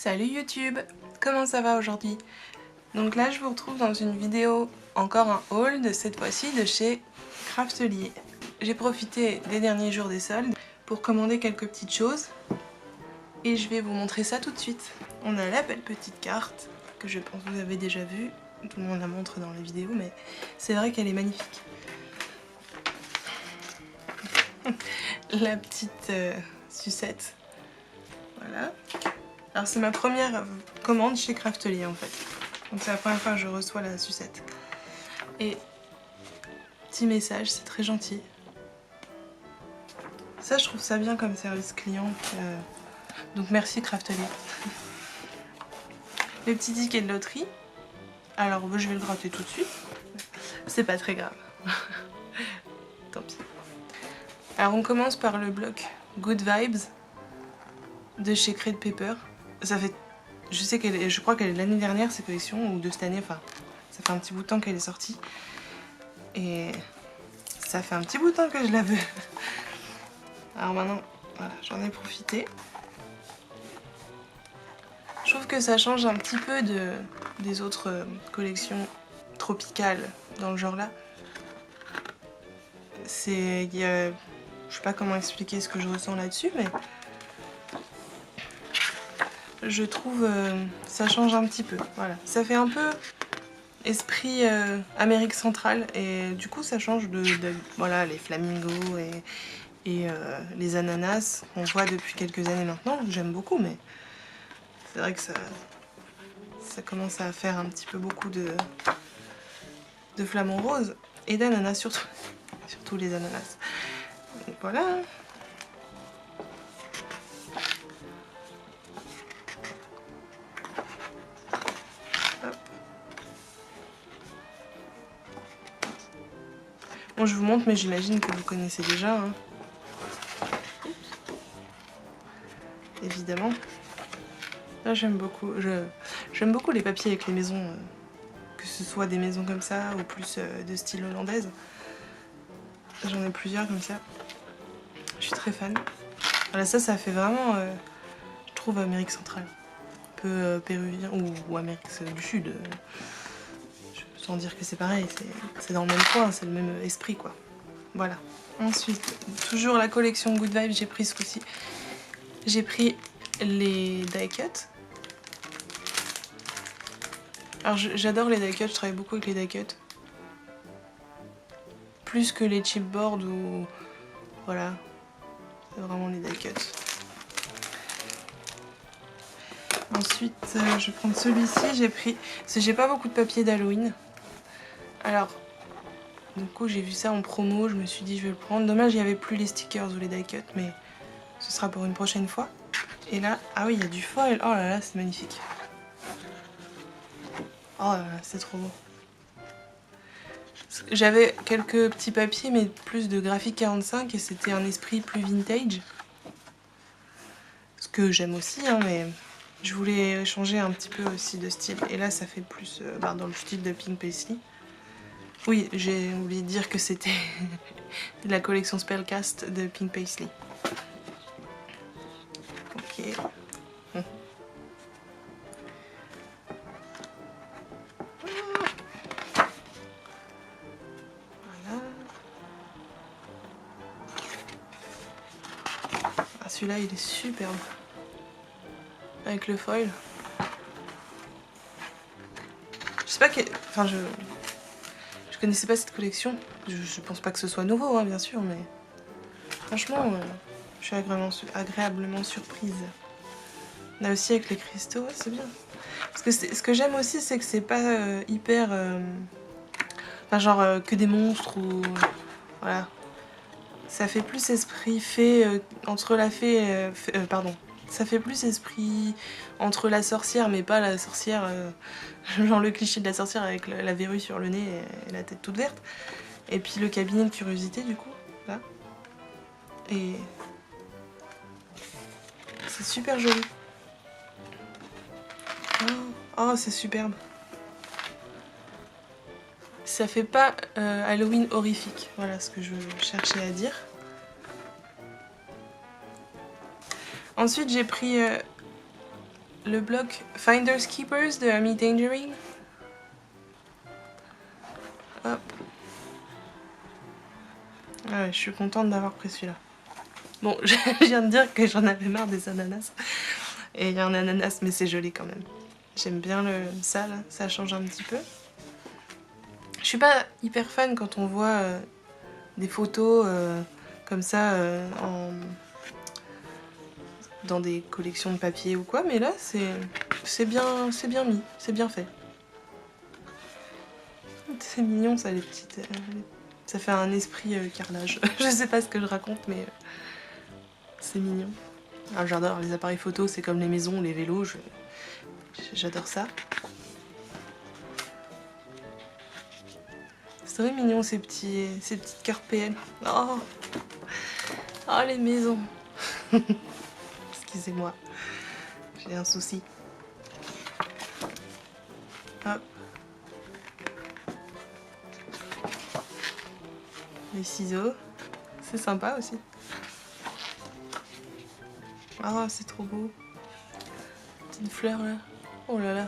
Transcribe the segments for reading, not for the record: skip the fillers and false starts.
Salut YouTube, comment ça va aujourd'hui? Donc là je vous retrouve dans une vidéo, encore un haul, de cette fois-ci de chez Craftelier. J'ai profité des derniers jours des soldes pour commander quelques petites choses et je vais vous montrer ça tout de suite. On a la belle petite carte que je pense que vous avez déjà vue, tout le monde la montre dans les vidéos mais c'est vrai qu'elle est magnifique. La petite sucette, voilà. Alors c'est ma première commande chez Craftelier en fait. Donc c'est la première fois que je reçois la sucette. Et petit message, c'est très gentil. Ça je trouve ça bien comme service client. Donc merci Craftelier. Le petit ticket de loterie. Alors je vais le gratter tout de suite. C'est pas très grave. Tant pis. Alors on commence par le bloc Good Vibes de chez Crate Paper. Ça fait, je crois qu'elle est de l'année dernière cette collection, ou de cette année, enfin ça fait un petit bout de temps qu'elle est sortie. Et ça fait un petit bout de temps que je la veux. Alors maintenant, voilà, j'en ai profité. Je trouve que ça change un petit peu des autres collections tropicales dans le genre là. Je sais pas comment expliquer ce que je ressens là-dessus, mais je trouve ça change un petit peu. Voilà, ça fait un peu esprit Amérique centrale et du coup ça change voilà, les flamingos et les ananas qu'on voit depuis quelques années maintenant, que j'aime beaucoup, mais c'est vrai que ça commence à faire un petit peu beaucoup de flamants roses et d'ananas surtout, surtout les ananas. Et voilà. Hop. Bon, je vous montre, mais j'imagine que vous connaissez déjà. Hein. Évidemment. Là, j'aime beaucoup. J'aime beaucoup les papiers avec les maisons, que ce soit des maisons comme ça ou plus de style hollandaise. J'en ai plusieurs comme ça. Je suis très fan. Voilà, ça fait vraiment, je trouve, Amérique centrale. Un peu péruvien ou Amérique du Sud. Sans dire que c'est pareil, c'est dans le même coin, c'est le même esprit quoi. Voilà. Ensuite, toujours la collection Good Vibes, j'ai pris ce coup-ci. J'ai pris les die cut. Alors j'adore les die cut, je travaille beaucoup avec les die cut. Plus que les chipboards ou... Voilà. C'est vraiment les die cut. Ensuite, je vais prendre celui-ci, j'ai pris... Parce que j'ai pas beaucoup de papier d'Halloween. Alors, du coup j'ai vu ça en promo, je me suis dit je vais le prendre. Dommage, il n'y avait plus les stickers ou les die cut, mais ce sera pour une prochaine fois. Et là, ah oui, il y a du foil. Oh là là, c'est magnifique. Oh là là, c'est trop beau. J'avais quelques petits papiers, mais plus de graphique 45, et c'était un esprit plus vintage. Ce que j'aime aussi, hein, mais je voulais changer un petit peu aussi de style. Et là, ça fait plus dans le style de Pink Paisley. Oui, j'ai oublié de dire que c'était la collection Spellcast de Pink Paisley. Ok. Voilà. Ah, celui-là, il est superbe. Avec le foil. Je sais pas que... Enfin, je connaissais pas cette collection. Je pense pas que ce soit nouveau, hein, bien sûr, mais... Franchement, je suis agréablement surprise. Là aussi avec les cristaux, ouais, c'est bien. Parce que ce que j'aime aussi, c'est que c'est pas hyper... Enfin, genre que des monstres ou... Voilà. Ça fait plus esprit fée entre la fée... pardon. Ça fait plus esprit entre la sorcière, mais pas la sorcière... genre le cliché de la sorcière avec la verrue sur le nez et la tête toute verte. Et puis le cabinet de curiosité, du coup. Là. Et... c'est super joli. Oh, c'est superbe. Ça fait pas Halloween horrifique. Voilà ce que je cherchais à dire. Ensuite, j'ai pris le bloc Finders Keepers de Amy Tangerine. Hop. Ah ouais, je suis contente d'avoir pris celui-là. Bon, je viens de dire que j'en avais marre des ananas. Et il y a un ananas, mais c'est joli quand même. J'aime bien ça, là. Ça change un petit peu. Je suis pas hyper fan quand on voit des photos comme ça dans des collections de papier ou quoi, mais là c'est bien mis, c'est bien fait. C'est mignon ça, les petites... ça fait un esprit carrelage. Je sais pas ce que je raconte, mais c'est mignon. Alors j'adore les appareils photo, c'est comme les maisons, les vélos, j'adore ça. C'est très mignon ces petites cartes PL. Oh, oh les maisons. Excusez-moi, j'ai un souci. Hop. Les ciseaux, c'est sympa aussi. Oh, c'est trop beau. Petite fleur là. Oh là là.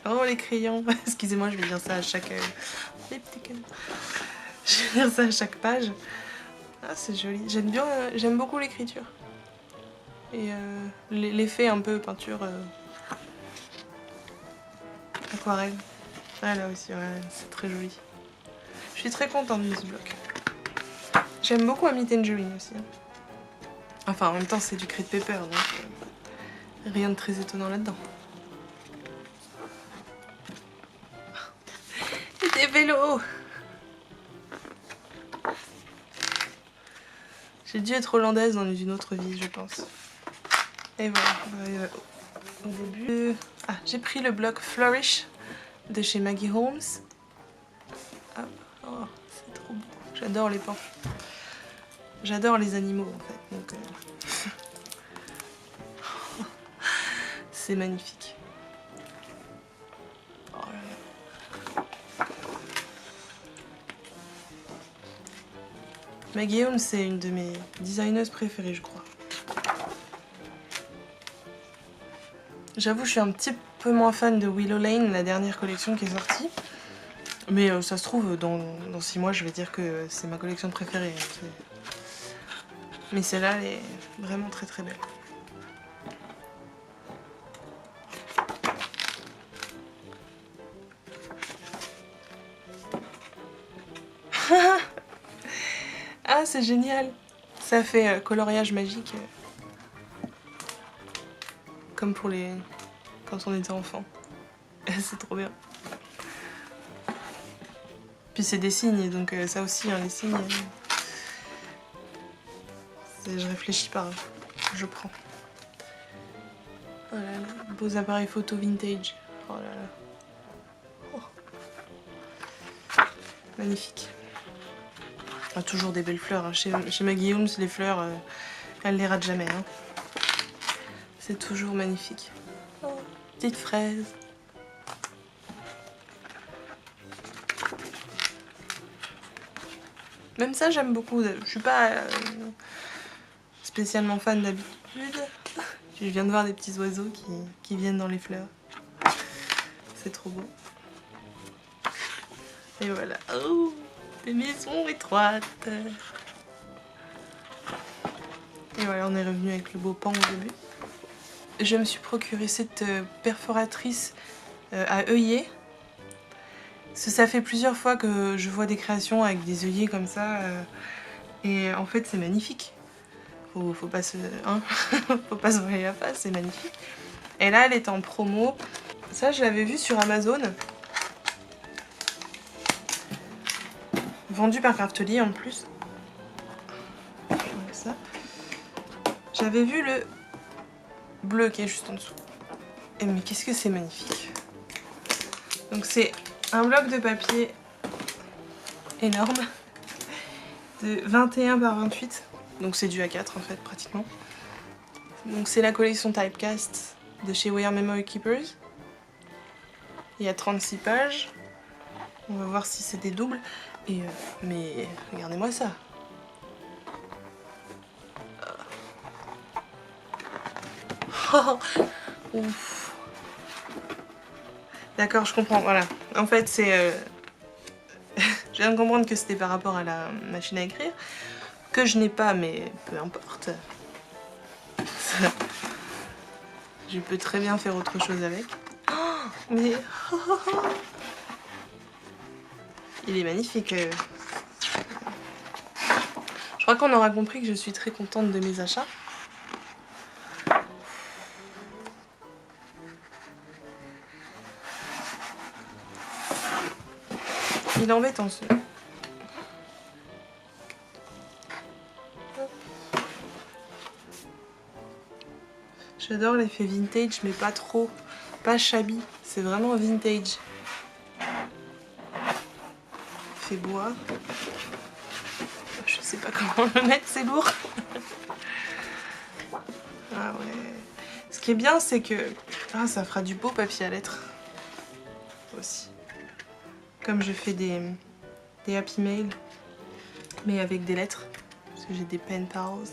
Oh les crayons. Excusez-moi, je vais dire ça à chaque... les petits canons. Je vais dire ça à chaque page. Ah, c'est joli. J'aime beaucoup l'écriture. Et l'effet un peu peinture aquarelle. Ah là aussi, ouais, c'est très joli. Je suis très contente de ce bloc. J'aime beaucoup Amy Tangerine aussi. Enfin, en même temps, c'est du Creed Paper, donc rien de très étonnant là-dedans. Et des vélos! J'ai dû être hollandaise dans une autre vie, je pense. Et voilà, au début... Ah, j'ai pris le bloc Flourish de chez Maggie Holmes. Hop. Oh, c'est trop beau. J'adore les pans. J'adore les animaux en fait, donc c'est magnifique. Oh là là. Maggie Holmes, c'est une de mes designeuses préférées, je crois. J'avoue, je suis un petit peu moins fan de Willow Lane, la dernière collection qui est sortie. Mais ça se trouve, dans 6 mois, je vais dire que c'est ma collection préférée. Mais celle-là, elle est vraiment très très belle. Ah, c'est génial! Ça fait coloriage magique. Comme pour les... quand on était enfant. C'est trop bien. Puis c'est des signes, donc ça aussi, hein, les signes... je réfléchis pas, je prends. Oh là là, beaux appareils photo vintage. Oh là là. Oh. Magnifique. Ah, toujours des belles fleurs. Hein. Chez Maggie Holmes, les fleurs, elle les rate jamais. Hein. C'est toujours magnifique. Oh, petite fraise. Même ça, j'aime beaucoup. Je suis pas spécialement fan d'habitude. Je viens de voir des petits oiseaux qui viennent dans les fleurs. C'est trop beau. Et voilà. Oh, des maisons étroites. Et voilà, on est revenu avec le beau pan au début. Je me suis procuré cette perforatrice à œillet. Ça fait plusieurs fois que je vois des créations avec des œillets comme ça. Et en fait, c'est magnifique. Faut pas se... Hein faut pas se voiler la face, c'est magnifique. Et là, elle est en promo. Ça, je l'avais vu sur Amazon. Vendu par Craftly en plus. Ça. J'avais vu le bleu qui est juste en dessous. Et mais qu'est-ce que c'est magnifique. Donc c'est un bloc de papier énorme de 21 par 28. Donc c'est du A4 en fait pratiquement. Donc c'est la collection Typecast de chez We Are Memory Keepers. Il y a 36 pages. On va voir si c'est des doubles. Et mais regardez-moi ça. Oh, Ouf. D'accord, je comprends, voilà. En fait, c'est... je viens de comprendre que c'était par rapport à la machine à écrire, que je n'ai pas, mais peu importe. Je peux très bien faire autre chose avec. Oh, mais... Il est magnifique. Je crois qu'on aura compris que je suis très contente de mes achats. Il est embêtant ce. J'adore l'effet vintage, mais pas trop. Pas shabby, c'est vraiment vintage. Fait bois. Je sais pas comment le mettre, c'est lourd. Ah ouais. Ce qui est bien, c'est que ça fera du beau papier à lettres aussi. Comme je fais des happy mail, mais avec des lettres, parce que j'ai des pen pals,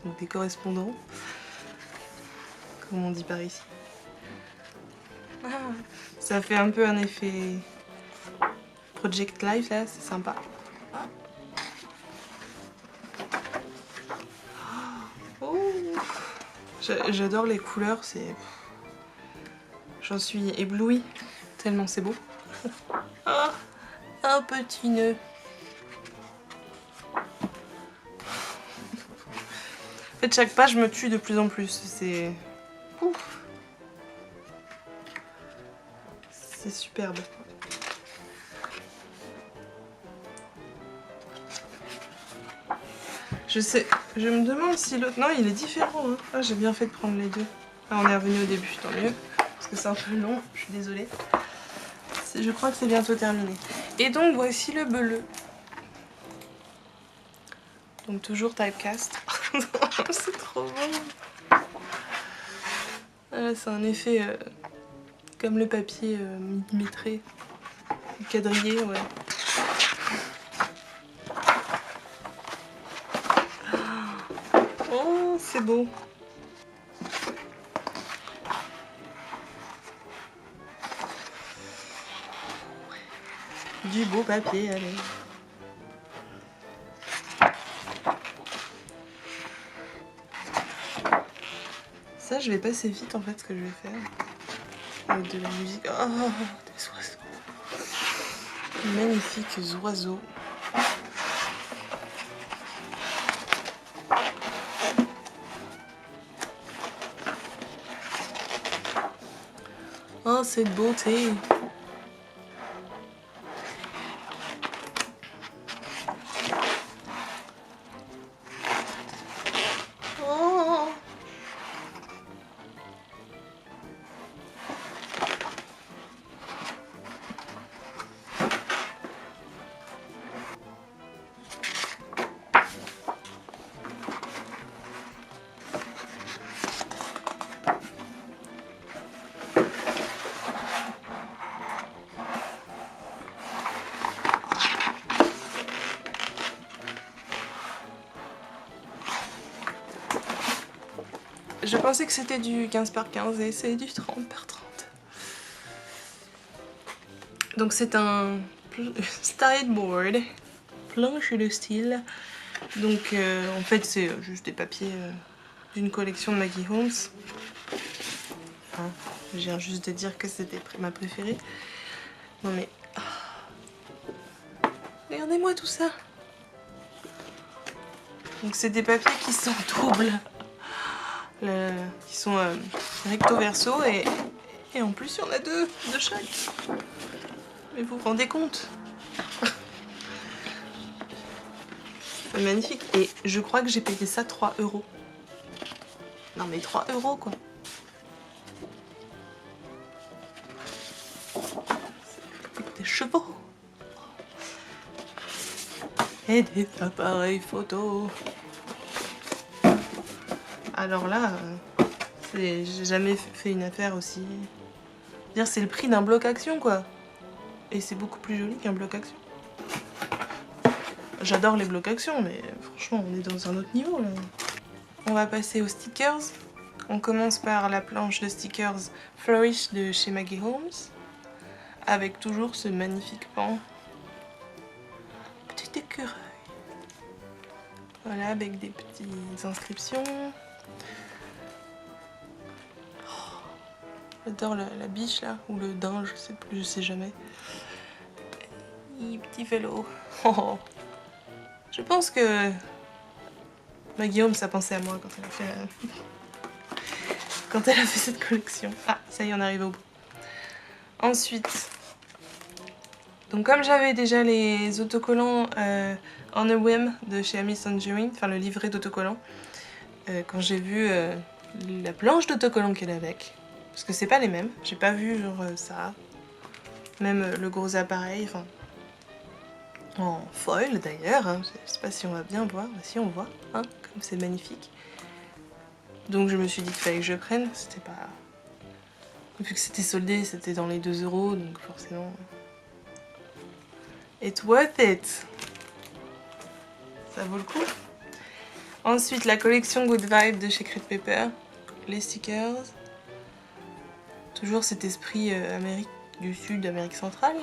donc des correspondants, comme on dit par ici. Ça fait un peu un effet Project Life là, c'est sympa. Oh, j'adore les couleurs, c'est... J'en suis éblouie, tellement c'est beau. Oh, un petit nœud. En fait, chaque page me tue de plus en plus, c'est... Ouf. C'est superbe. Je sais, je me demande si l'autre... Non, il est différent. Hein. Ah, j'ai bien fait de prendre les deux. Ah, on est revenu au début, tant mieux. Parce que c'est un peu long, je suis désolée. Je crois que c'est bientôt terminé. Et donc, voici le bleu. Donc, toujours typecast. C'est trop beau. Voilà, c'est un effet comme le papier millimétré. Quadrillé, ouais. Oh, c'est beau. Du beau papier, allez. Ça, je vais passer vite en fait ce que je vais faire. Avec de la musique. Oh, des oiseaux. Magnifiques oiseaux. Oh, cette beauté. Oh. Je pensais que c'était du 15 par 15 et c'est du 30 par 30. Donc c'est un Styleboard, planche de style. Donc en fait c'est juste des papiers d'une collection de Maggie Holmes. Hein, je viens juste de dire que c'était ma préférée. Non mais... regardez-moi tout ça. Donc c'est des papiers qui sont doubles. Qui sont recto verso et en plus il y en a deux de chaque. Mais vous vous rendez compte? C'est magnifique. Et je crois que j'ai payé ça 3 €. Non mais 3 € quoi. Des chevaux. Et des appareils photo. Alors là, j'ai jamais fait une affaire aussi... Dire c'est le prix d'un bloc action quoi. Et c'est beaucoup plus joli qu'un bloc action. J'adore les blocs action, mais franchement on est dans un autre niveau là. On va passer aux stickers. On commence par la planche de stickers Flourish de chez Maggie Holmes, avec toujours ce magnifique pan. Petit écureuil. Voilà, avec des petites inscriptions. Oh, j'adore la biche là, ou le daim, je sais plus, je sais jamais. Et petit vélo. Oh. Je pense que Maggie Holmes a pensé à moi quand elle a fait cette collection. Ah, ça y est, on arrive au bout. Ensuite, donc comme j'avais déjà les autocollants On a Whim de chez Amy Tangerine, enfin le livret d'autocollants, quand j'ai vu la planche d'autocollants qu'elle a avec, parce que c'est pas les mêmes, j'ai pas vu genre ça, même le gros appareil, enfin en foil d'ailleurs, hein, je sais pas si on va bien voir, si on voit, hein, comme c'est magnifique. Donc je me suis dit qu'il fallait que je prenne, c'était pas... Vu que c'était soldé, c'était dans les 2 €, donc forcément... It's worth it! Ça vaut le coup. Ensuite, la collection Good Vibe de chez Crate Paper, les stickers. Toujours cet esprit Amérique du Sud, Amérique centrale,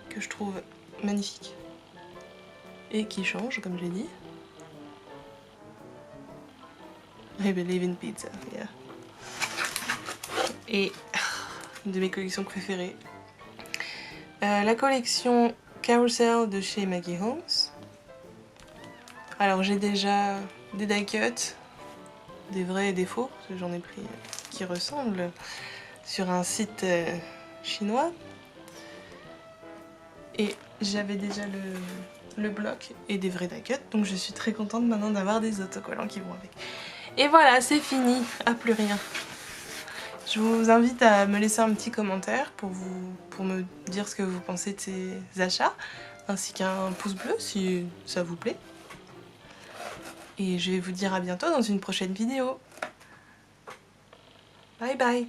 que je trouve magnifique. Et qui change, comme j'ai dit. I believe in pizza, yeah. Et une de mes collections préférées. La collection Carousel de chez Maggie Holmes. Alors j'ai déjà des die cuts, des vrais et des faux, parce que j'en ai pris qui ressemblent, sur un site chinois. Et j'avais déjà le bloc et des vrais die cuts, donc je suis très contente maintenant d'avoir des autocollants qui vont avec. Et voilà, c'est fini, à plus rien. Je vous invite à me laisser un petit commentaire pour me dire ce que vous pensez de ces achats, ainsi qu'un pouce bleu si ça vous plaît. Et je vais vous dire à bientôt dans une prochaine vidéo. Bye bye!